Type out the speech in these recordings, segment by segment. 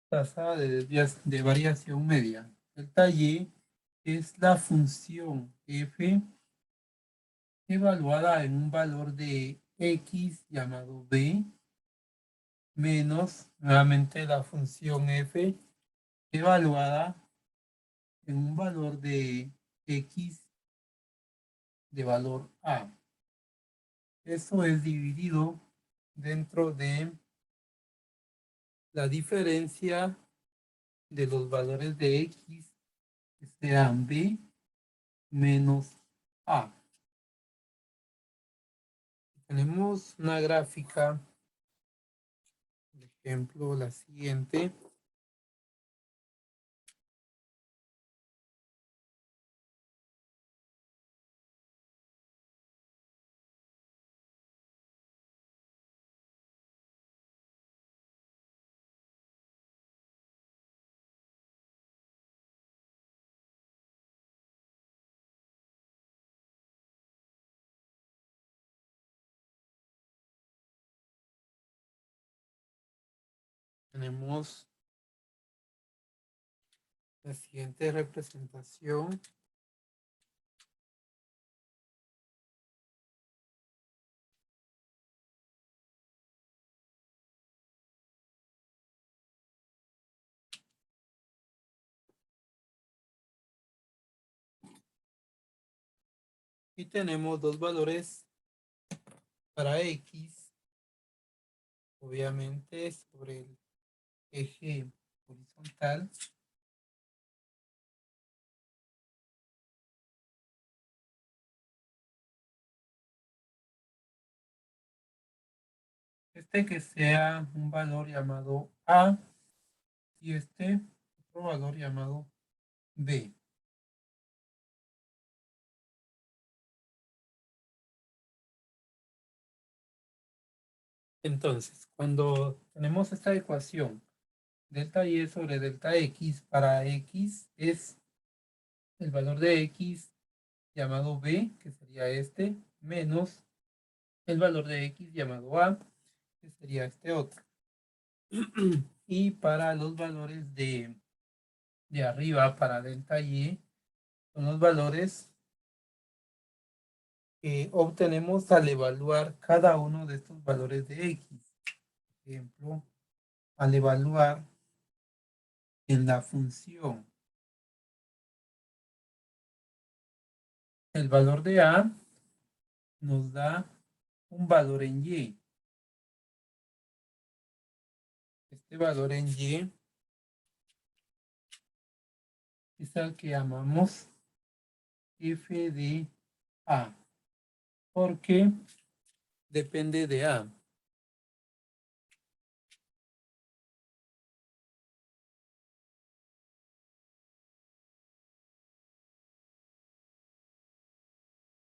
tasa de variación media. Delta y es la función f evaluada en un valor de x llamado b menos nuevamente la función f evaluada en un valor de x de valor a. Eso es dividido dentro de la diferencia de los valores de x que sean b menos a. Tenemos una gráfica, por ejemplo, la siguiente. Tenemos la siguiente representación. Y tenemos dos valores para x, obviamente sobre el eje horizontal. Este que sea un valor llamado a y este otro valor llamado b. Entonces, cuando tenemos esta ecuación, delta y sobre delta x para x es el valor de x llamado b, que sería este, menos el valor de x llamado a, que sería este otro. Y para los valores de arriba, para delta y, son los valores que obtenemos al evaluar cada uno de estos valores de x. Por ejemplo, al evaluar en la función el valor de a, nos da un valor en y. Este valor en y es al que llamamos f de a, porque depende de a.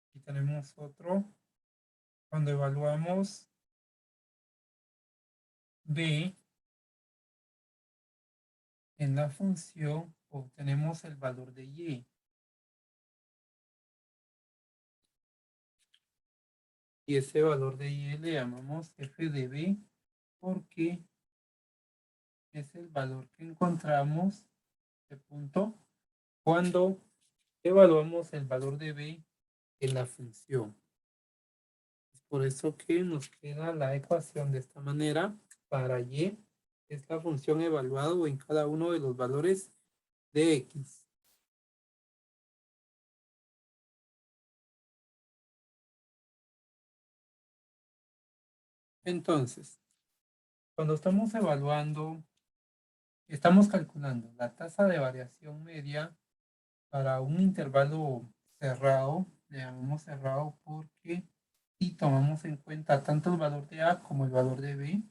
Aquí tenemos otro. Cuando evaluamos b en la función, obtenemos el valor de y. Y ese valor de y le llamamos f de b porque es el valor que encontramos, este punto, cuando evaluamos el valor de b en la función. Es por eso que nos queda la ecuación de esta manera. Para y es la función evaluada en cada uno de los valores de x. Entonces, cuando estamos evaluando, estamos calculando la tasa de variación media para un intervalo cerrado, le llamamos cerrado porque si tomamos en cuenta tanto el valor de a como el valor de b,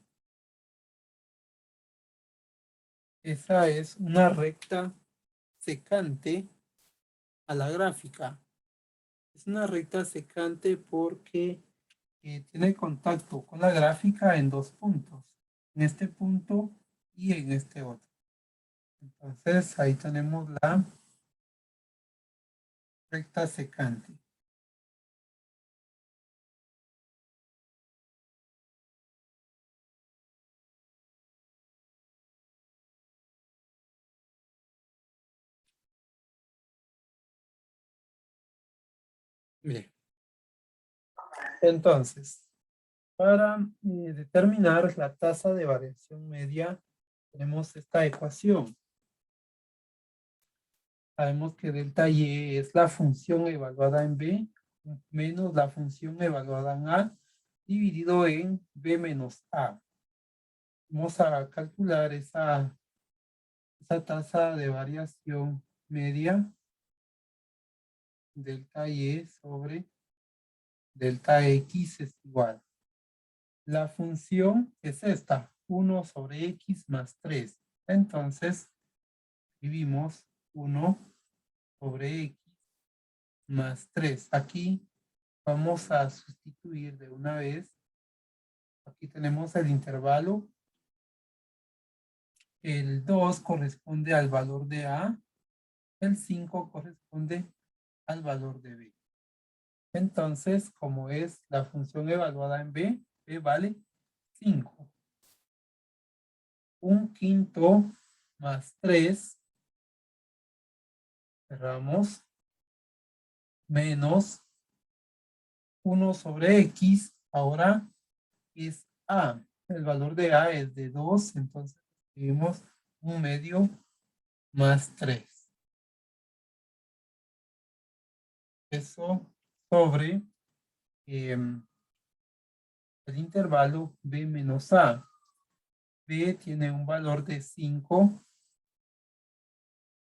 esa es una recta secante a la gráfica. Es una recta secante porque tiene contacto con la gráfica en dos puntos, en este punto y en este otro. Entonces ahí tenemos la recta secante. Bien. Entonces, para determinar la tasa de variación media, tenemos esta ecuación. Sabemos que delta y es la función evaluada en B menos la función evaluada en A dividido en B menos A. Vamos a calcular esa tasa de variación media delta y sobre delta x es igual. La función es esta, 1 sobre x más 3. Entonces, escribimos 1 sobre x más 3. Aquí vamos a sustituir de una vez. Aquí tenemos el intervalo. El 2 corresponde al valor de A. El 5 corresponde al valor de B. Entonces, como es la función evaluada en B, B vale 5. 1/5 más 3, cerramos, menos 1 sobre X, ahora es A. El valor de A es de 2, entonces escribimos 1/2 más 3. Eso sobre el intervalo B menos A. B tiene un valor de 5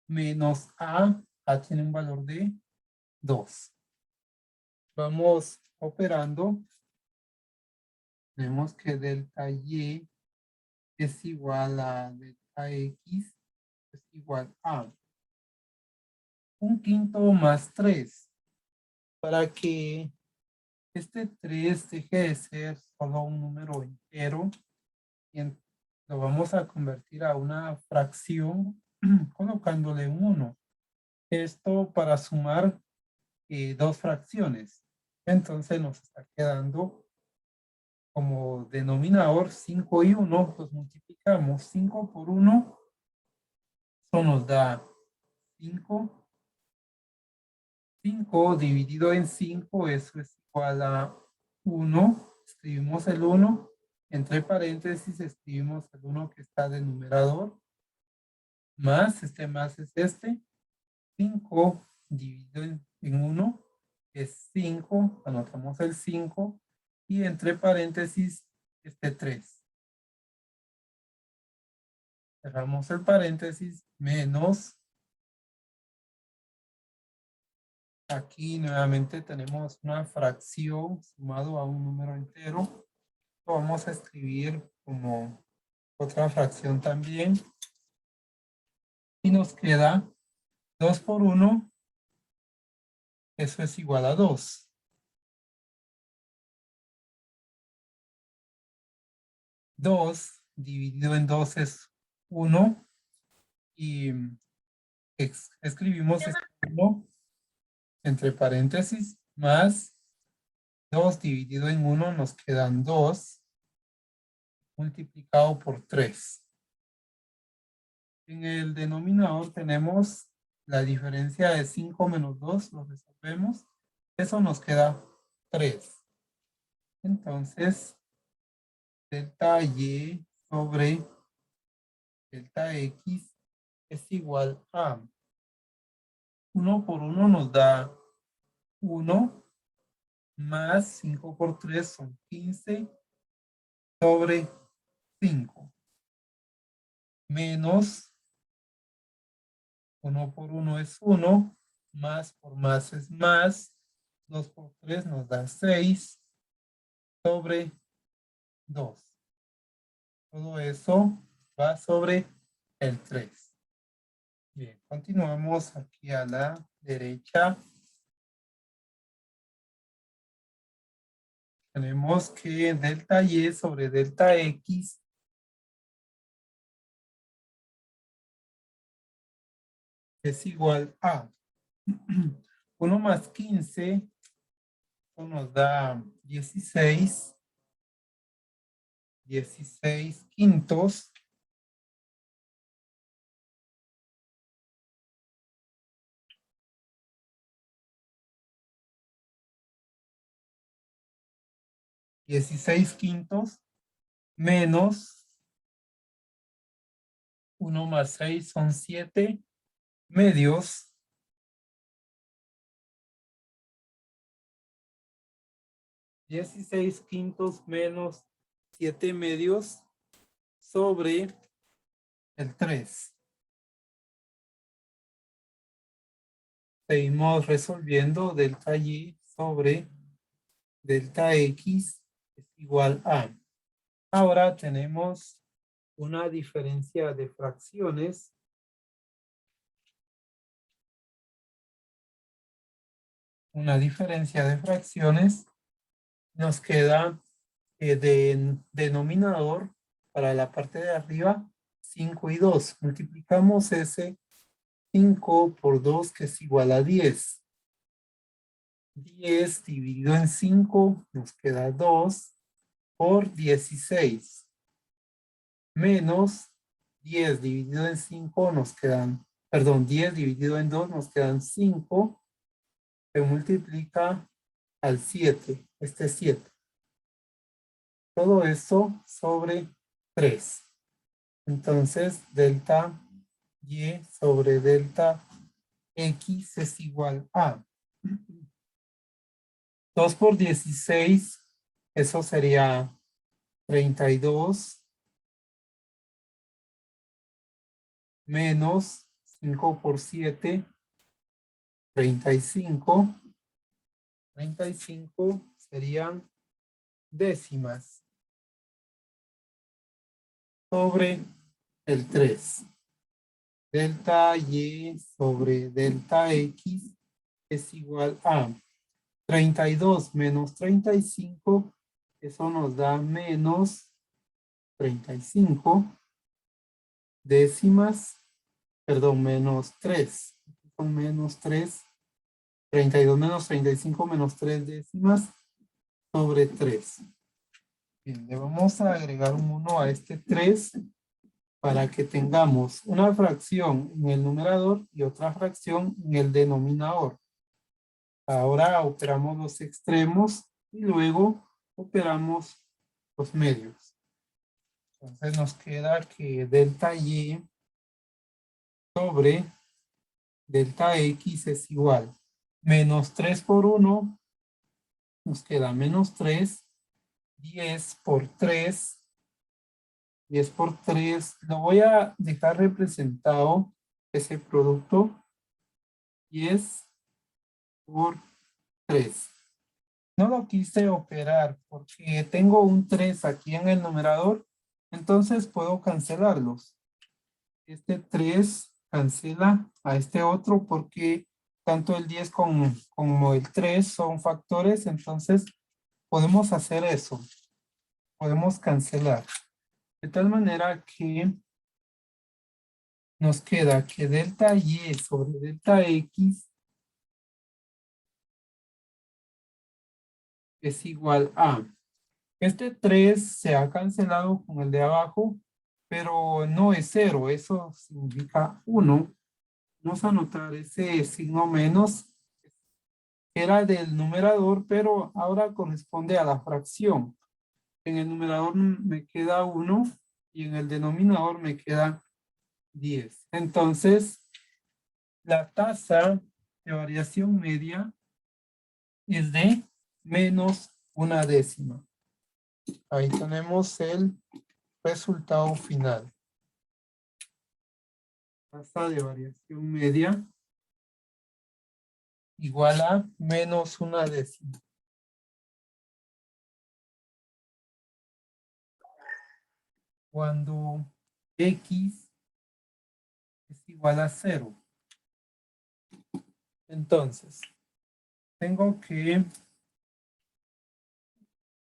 menos A tiene un valor de 2. Vamos operando. Vemos que delta Y es igual a delta X es igual a 1/5 más 3. Para que este 3 deje de ser solo un número entero, lo vamos a convertir a una fracción colocándole un 1. Esto para sumar dos fracciones. Entonces nos está quedando como denominador 5 y 1, pues multiplicamos 5 por 1, eso nos da 5. 5 dividido en 5, eso es igual a 1. Escribimos el 1, entre paréntesis escribimos el 1 que está de numerador, más es este, 5 dividido en 1 es 5, anotamos el 5 y entre paréntesis este 3. Cerramos el paréntesis, menos. Aquí nuevamente tenemos una fracción sumado a un número entero. Lo vamos a escribir como otra fracción también. Y nos queda 2 por 1. Eso es igual a 2. 2 dividido en 2 es 1. Y escribimos 1 entre paréntesis más 2 dividido en 1 nos quedan 2 multiplicado por 3. En el denominador tenemos la diferencia de 5 menos 2, lo resolvemos. Eso nos queda 3. Entonces, delta Y sobre delta X es igual a 1 por 1 nos da 1 más 5 por 3 son 15 sobre 5 menos 1 por 1 es 1, más por más es más, 2 por 3 nos da 6 sobre 2. Todo eso va sobre el 3. Bien, continuamos aquí a la derecha. Tenemos que delta Y sobre delta X es igual a 1 más 15, eso nos da 16 quintos 16 quintos menos 1 más 6 son 7 medios. 16 quintos menos 7 medios sobre el 3. Seguimos resolviendo delta y sobre delta x es igual a. Ahora tenemos una diferencia de fracciones. Una diferencia de fracciones. Nos queda de denominador para la parte de arriba 5 y 2. Multiplicamos ese 5 por 2 que es igual a 10. 10 dividido en 5 nos queda 2 por 16. Menos 10 dividido en 5 nos quedan, perdón, 10 dividido en 2 nos quedan 5. Se multiplica al 7, este es 7. Todo esto sobre 3. Entonces, delta y sobre delta x es igual a 2 por 16, eso sería 32 menos 5 por 7, 35. 35 serían décimas sobre el 3. Delta y sobre delta x es igual a 32 menos 35, eso nos da menos 35 décimas, perdón, menos 3. Son menos 3. 32 menos 35 menos 3 décimas sobre 3. Bien, le vamos a agregar un 1 a este 3 para que tengamos una fracción en el numerador y otra fracción en el denominador. Ahora operamos los extremos y luego operamos los medios. Entonces nos queda que delta y sobre delta x es igual. Menos 3 por 1 nos queda menos 3. 10 por 3. 10 por 3. Lo voy a dejar representado ese producto. 10 por 3. No lo quise operar porque tengo un 3 aquí en el numerador. Entonces puedo cancelarlos. Este 3 cancela a este otro porque tanto el 10 como el 3 son factores. Entonces podemos hacer eso. Podemos cancelar. De tal manera que nos queda que delta y sobre delta x es igual a. Este 3 se ha cancelado con el de abajo, pero no es 0. Eso significa 1. Vamos a anotar ese signo menos. Era del numerador, pero ahora corresponde a la fracción. En el numerador me queda 1 y en el denominador me queda 10. Entonces, la tasa de variación media es de menos 1/10. Ahí tenemos el resultado final. Tasa de variación media igual a menos 1/10. Cuando x es igual a 0. Entonces, tengo que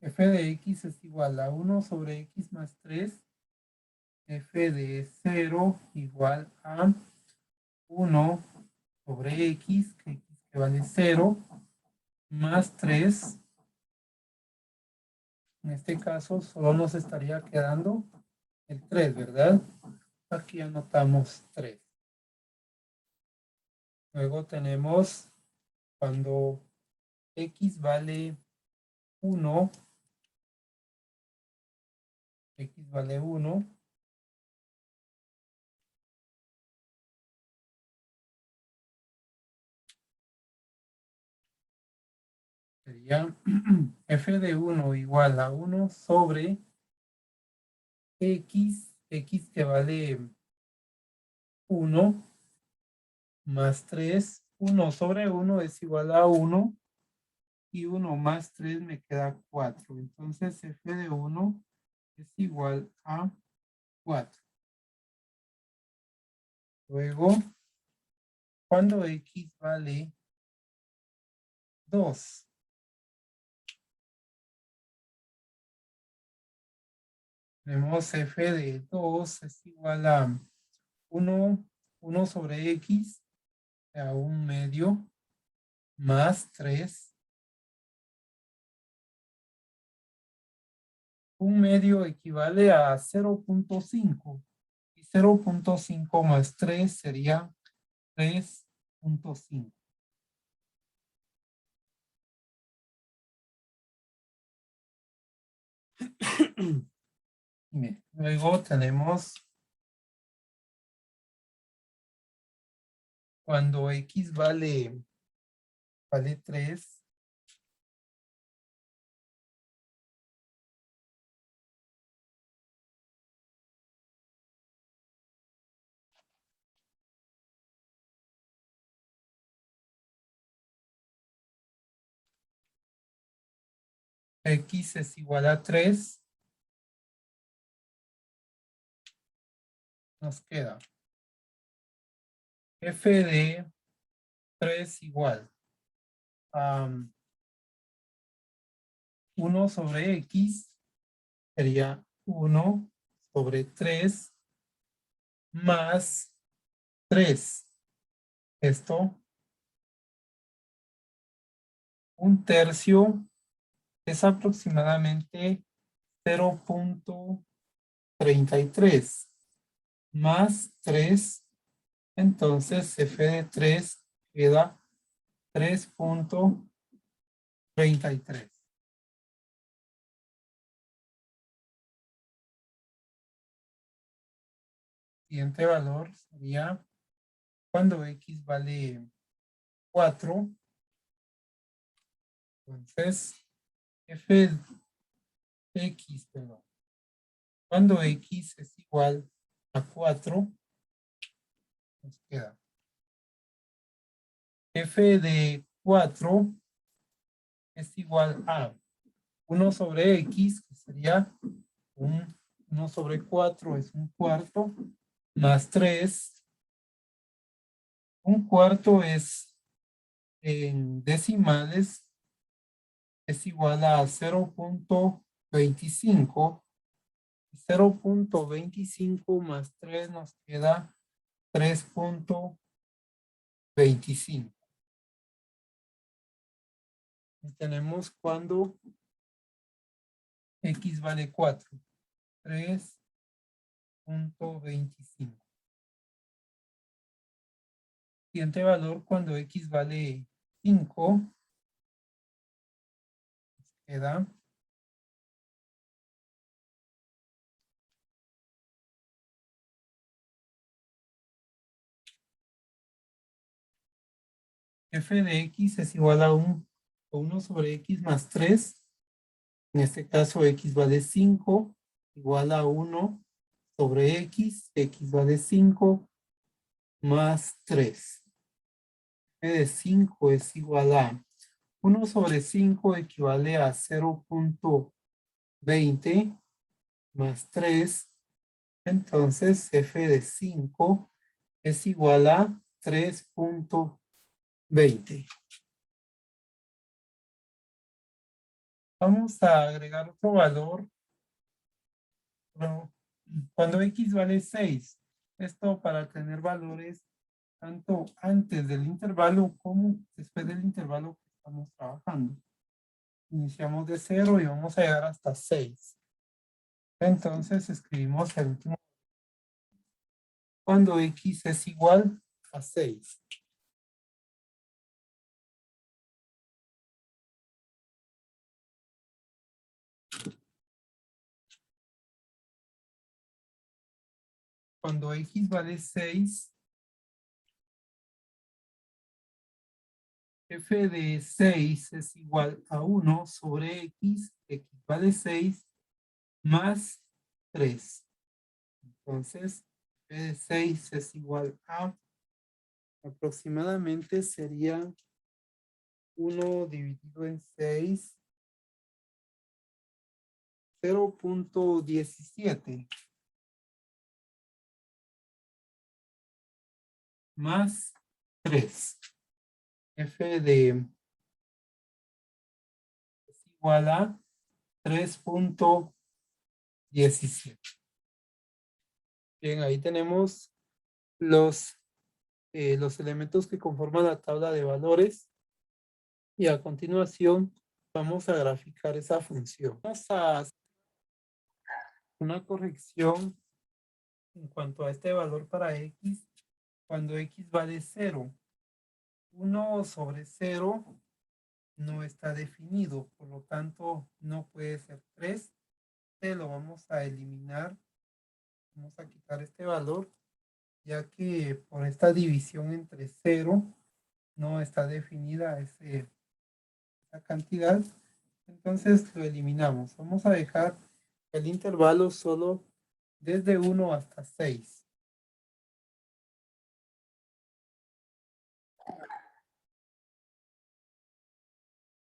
f de x es igual a 1 sobre x más 3. F de 0 igual a 1 sobre x, que x vale 0, más 3. En este caso solo nos estaría quedando el 3, ¿verdad? Aquí anotamos 3. Luego tenemos cuando x vale 1, X vale 1. Sería f de 1 igual a 1 sobre x que vale 1 más 3. 1 sobre 1 es igual a 1 y 1 más 3 me queda 4. Entonces f de 1 es igual a 4. Luego, cuando x vale 2, tenemos f de 2 es igual a 1 sobre x a 1 medio más 3. 1 medio equivale a 0.5 y 0.5 más 3 sería 3.5. Luego tenemos cuando x vale 3, x es igual a 3, nos queda f de 3 igual a 1 sobre x, sería 1 sobre 3 más 3. Esto, 1/3 es aproximadamente 0.33 más 3. Entonces f de 3 queda 3.33. Siguiente valor sería cuando x vale 4. Entonces f de x, perdón. Cuando x es igual a 4, nos queda f de 4 es igual a 1 sobre x, que sería 1 sobre 4 es 1/4, más 3. 1/4 es en decimales, es igual a 0.25. 0.25 más 3 nos queda 3.25. Y tenemos cuando x vale 4. 3.25. Siguiente valor cuando x vale 5, queda f de x es igual a 1 sobre x más 3. En este caso x vale 5, igual a 1 sobre x vale 5 más 3. F de 5 es igual a 1 sobre 5 equivale a 0.20 más 3. Entonces f de 5 es igual a 3.20. Vamos a agregar otro valor. Cuando x vale 6, esto para tener valores tanto antes del intervalo como después del intervalo que estamos trabajando. Iniciamos de 0 y vamos a llegar hasta 6. Entonces escribimos el último cuando x es igual a 6. cuando x vale 6, f de 6 es igual a 1 sobre x vale 6, más 3. Entonces, f de 6 es igual a, aproximadamente sería 1 dividido en 6, 0.17. Más 3. F de es igual a 3.17. Bien, ahí tenemos los elementos que conforman la tabla de valores. Y a continuación vamos a graficar esa función. Vamos a hacer una corrección en cuanto a este valor para x cuando x vale 0. 1 sobre 0 no está definido, por lo tanto no puede ser 3. Lo vamos a eliminar. Vamos a quitar este valor, ya que por esta división entre 0 no está definida esa cantidad. Entonces lo eliminamos. Vamos a dejar el intervalo solo desde 1 hasta 6.